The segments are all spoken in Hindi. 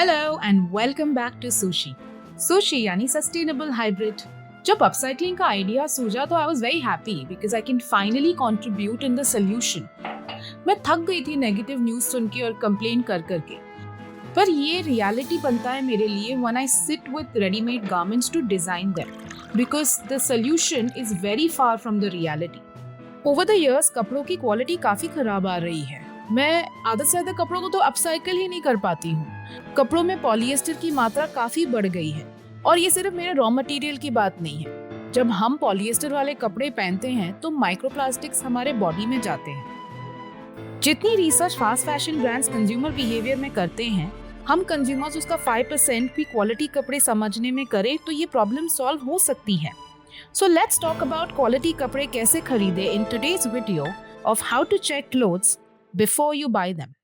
Hello and welcome back to Sushi. Sushi यानी सस्टेनेबल हाइब्रिड। जब अपसाइक्लिंग का आइडिया सूझा तो I was very happy because I can finally contribute in the solution. मैं थक गई थी नेगेटिव न्यूज़ सुन के और कंप्लेन कर करके, पर ये रियलिटी बनता है मेरे लिए when I sit with readymade garments to design them because the solution is very far from the reality. Over the years कपड़ों की क्वालिटी काफ़ी खराब आ रही है। मैं आधे से ज़्यादा कपड़ों को तो अपसाइकिल ही नहीं कर पाती हूँ। कपड़ों में पॉलिएस्टर की मात्रा काफ़ी बढ़ गई है और ये सिर्फ मेरे रॉ मटेरियल की बात नहीं है। जब हम पॉलिएस्टर वाले कपड़े पहनते हैं तो माइक्रोप्लास्टिक्स हमारे बॉडी में जाते हैं। जितनी research fast fashion brands consumer behaviour में करते हैं, हम कंज्यूमर्स उसका 5% भी क्वालिटी कपड़े समझने में करें तो ये प्रॉब्लम सॉल्व हो सकती है। So let's talk about quality कपड़े कैसे खरीदे in today's video of how to check clothes before you buy them.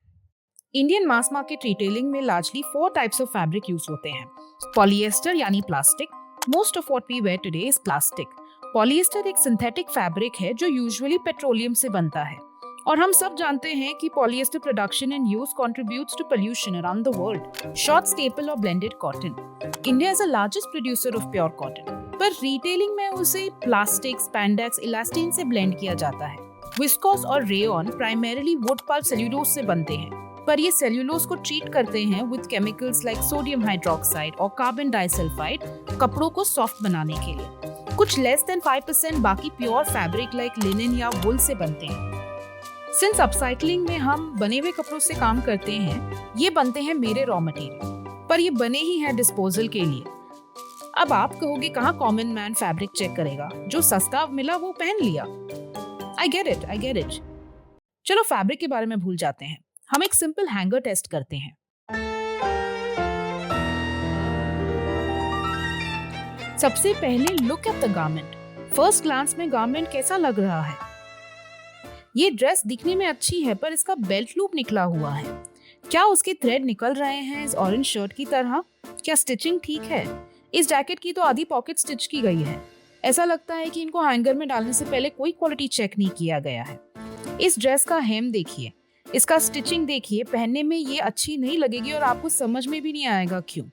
Indian mass market retailing में largely 4 types of fabric use होते हैं। पॉलिएस्टर यानी plastic. Most of what we wear today is plastic. Polyester एक सिंथेटिक फैब्रिक है जो यूजुअली पेट्रोलियम से बनता है और हम सब जानते हैं कि polyester production and use contributes to pollution around the world. Short staple और blended cotton. India is the largest producer of pure cotton, पर रिटेलिंग में उसे प्लास्टिक, स्पैंडेक्स, इलास्टिन से ब्लेंड किया जाता है। विस्कोस और rayon primarily wood pulp cellulose से बनते हैं, पर ये सेल्यूलोज को ट्रीट करते हैं with chemicals like sodium hydroxide और कार्बन डाइसल्फाइड कपड़ों को सॉफ्ट बनाने के लिए। कुछ लेस देन 5% बाकी प्योर फैब्रिक लाइक लिनन या वुल से बनते हैं। सिंस अपसाइक्लिंग में हम बने हुए कपड़ों से काम करते हैं, ये बनते हैं मेरे रॉ मटेरियल, पर ये बने ही हैं डिस्पोजल के लिए। अब आप कहोगे कहाँ कॉमन मैन फैब्रिक चेक करेगा? जो सस्ता मिला वो पहन लिया। I get it. चलो फैब्रिक के बारे में भूल जाते हैं, हम एक सिंपल हैंगर टेस्ट करते हैं। सबसे पहले look at the garment. First glance में गारमेंट कैसा लग रहा है? ये ड्रेस दिखने में अच्छी है, पर इसका बेल्ट लूप निकला हुआ है। क्या उसके थ्रेड निकल रहे हैं इस ऑरेंज शर्ट की तरह? क्या स्टिचिंग ठीक है? इस जैकेट की तो आधी पॉकेट स्टिच की गई है। ऐसा लगता है कि इनको हैंगर में डालने से पहले कोई क्वालिटी चेक नहीं किया गया है। इस ड्रेस का हेम देखिए, इसका स्टिचिंग देखिए, पहनने में ये अच्छी नहीं लगेगी और आपको समझ में भी नहीं आएगा क्यों।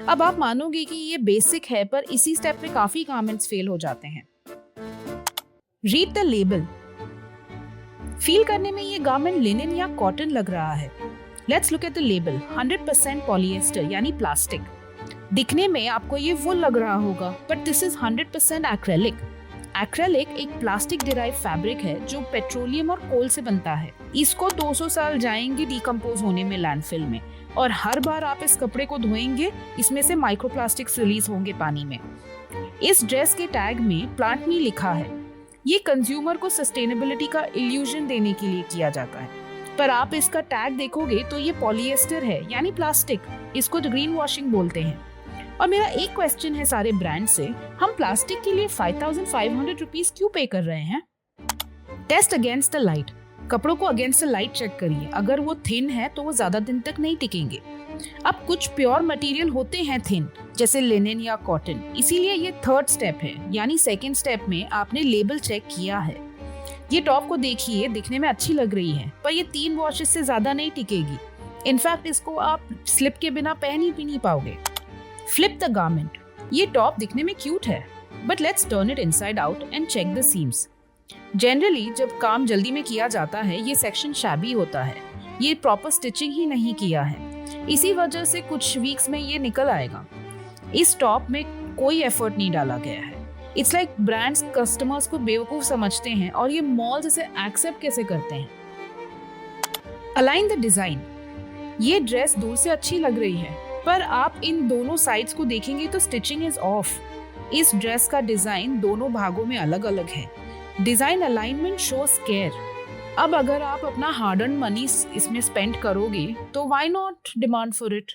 अब आप मानोगे कि ये बेसिक है, पर इसी स्टेप में काफी गारमेंट्स फेल हो जाते हैं। Read the label. फील करने में ये गारमेंट लिनन या कॉटन लग रहा है। Let's look at the label. 100% polyester यानी प्लास्टिक। दिखने में आपको ये वुल लग रहा होगा, but this is 100% acrylic. Acrylic एक प्लास्टिक डिराइव फैब्रिक है जो पेट्रोलियम और कोल से बनता है। इसको 200 साल जाएंगे डिकम्पोज होने में लैंडफिल में, और हर बार आप इस कपड़े को धोएंगे इसमें से माइक्रोप्लास्टिक्स रिलीज होंगे पानी में। इस ड्रेस के टैग में प्लांट मी लिखा है। ये कंज्यूमर को सस्टेनेबिलिटी का इल्यूजन देने के लिए किया जाता है, पर आप इसका टैग देखोगे तो ये पॉलिएस्टर है यानी प्लास्टिक। इसको ग्रीन वॉशिंग बोलते हैं। और मेरा एक क्वेश्चन है सारे ब्रांड से, हम प्लास्टिक के लिए 5500 रुपीज क्यों पे कर रहे हैं? Test against the light. कपड़ों को अगेंस्ट द लाइट चेक करिए। अगर वो थिन है तो वो ज्यादा दिन तक नहीं टिकेंगे। अब कुछ प्योर मटेरियल होते हैं थिन, जैसे लिनन या कॉटन, इसीलिए ये थर्ड स्टेप है, यानी सेकेंड स्टेप में आपने लेबल चेक किया है। ये टॉप को देखिए, दिखने में अच्छी लग रही है, पर ये 3 वॉशेस से ज्यादा नहीं टिकेगी। इनफैक्ट इसको आप स्लिप के बिना पहन ही नहीं पाओगे। Flip the garment. ये टॉप दिखने में क्यूट है, but let's turn it inside out and check the seams. Generally जब काम जल्दी में किया जाता है, ये सेक्शन शैबी होता है। ये प्रॉपर स्टिचिंग ही नहीं किया है, इसी वजह से कुछ वीक्स में ये निकल आएगा। इस टॉप में कोई एफर्ट नहीं डाला गया है। इट्स लाइक ब्रांड्स कस्टमर्स को बेवकूफ समझते हैं और ये मॉल्स इसे एक्सेप्ट कैसे करते हैं। Align the design. ये ड्रेस दूर से अच्छी लग रही है, पर आप इन दोनों साइड्स को देखेंगे तो स्टिचिंग इज ऑफ। इस ड्रेस का डिजाइन दोनों भागों में अलग अलग है। Design alignment shows care. अब अगर आप अपना हार्ड अर्न मनी इसमें स्पेंड करोगे तो why not demand for it.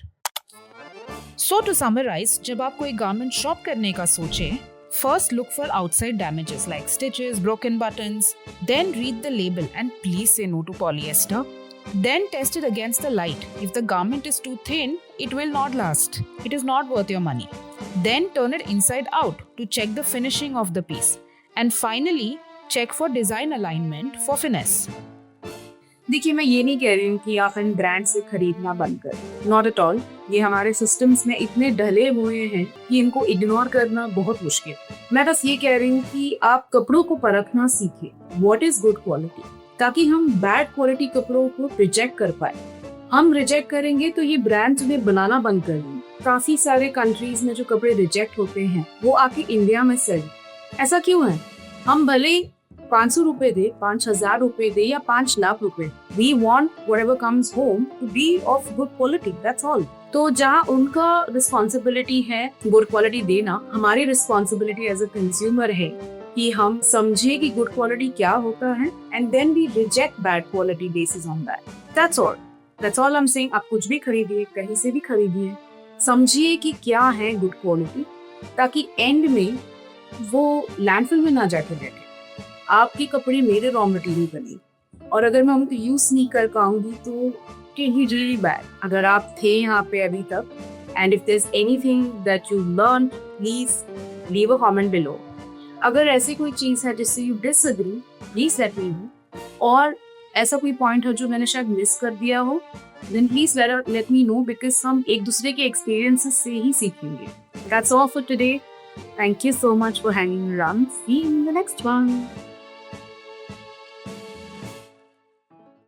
So to summarise, जब आप कोई गारमेंट शॉप करने का सोचें, first look for outside damages like stitches, broken buttons, then read the label and please say no to polyester. Then test it against the light. If the garment is too thin, it will not last. It is not worth your money. Then turn it inside out to check the finishing of the piece. And finally, check for design alignment for finesse. देखिए, मैं ये नहीं कह रही हूँ कि आप इन ब्रांड से खरीदना बंद करें, नॉट एट ऑल। ये हमारे सिस्टम्स में इतने ढले हुए हैं कि इनको इग्नोर करना बहुत मुश्किल है। मैं बस ये कह रही हूँ कि आप कपड़ों को परखना सीखें, व्हाट इज गुड क्वालिटी, ताकि हम बैड क्वालिटी कपड़ों को रिजेक्ट कर पाए। हम रिजेक्ट करेंगे तो ये ब्रांड्स उन्हें बनाना बंद कर देंगे। काफी सारे कंट्रीज में जो कपड़े रिजेक्ट होते हैं वो आके इंडिया में सेल। ऐसा क्यों है? हम भले 500 रुपए दे, 5,000 रुपए दे या 5 लाख रुपए, we want whatever comes home to be of good quality, that's all। तो जहाँ उनका रिस्पॉन्सिबिलिटी है गुड क्वालिटी देना, हमारी रिस्पॉन्सिबिलिटी एज अ कंज्यूमर है कि हम समझे कि गुड क्वालिटी क्या होता है and then we reject bad quality basis on that. That's all I am saying. आप कुछ भी खरीदिए, कहीं से भी खरीदिए, समझिए कि क्या है गुड क्वालिटी, ताकि एंड में वो लैंडफिल में ना जाके बैठे। आपके कपड़े मेरे रॉ मटेरियल बने और अगर मैं उनको यूज नहीं कर पाऊंगी तो रियली बैड। अगर आप थे यहाँ पे अभी तक and if there is anything that you learn, please leave a comment below. अगर ऐसी कोई चीज है जिससे you disagree, please let me know. और ऐसा कोई पॉइंट है जो मैंने शायद मिस कर दिया हो, then please let me know, because हम एक दूसरे के एक्सपीरियंसेस से ही सीखेंगे। That's all for today. Thank you so much for hanging around. See you in the next one.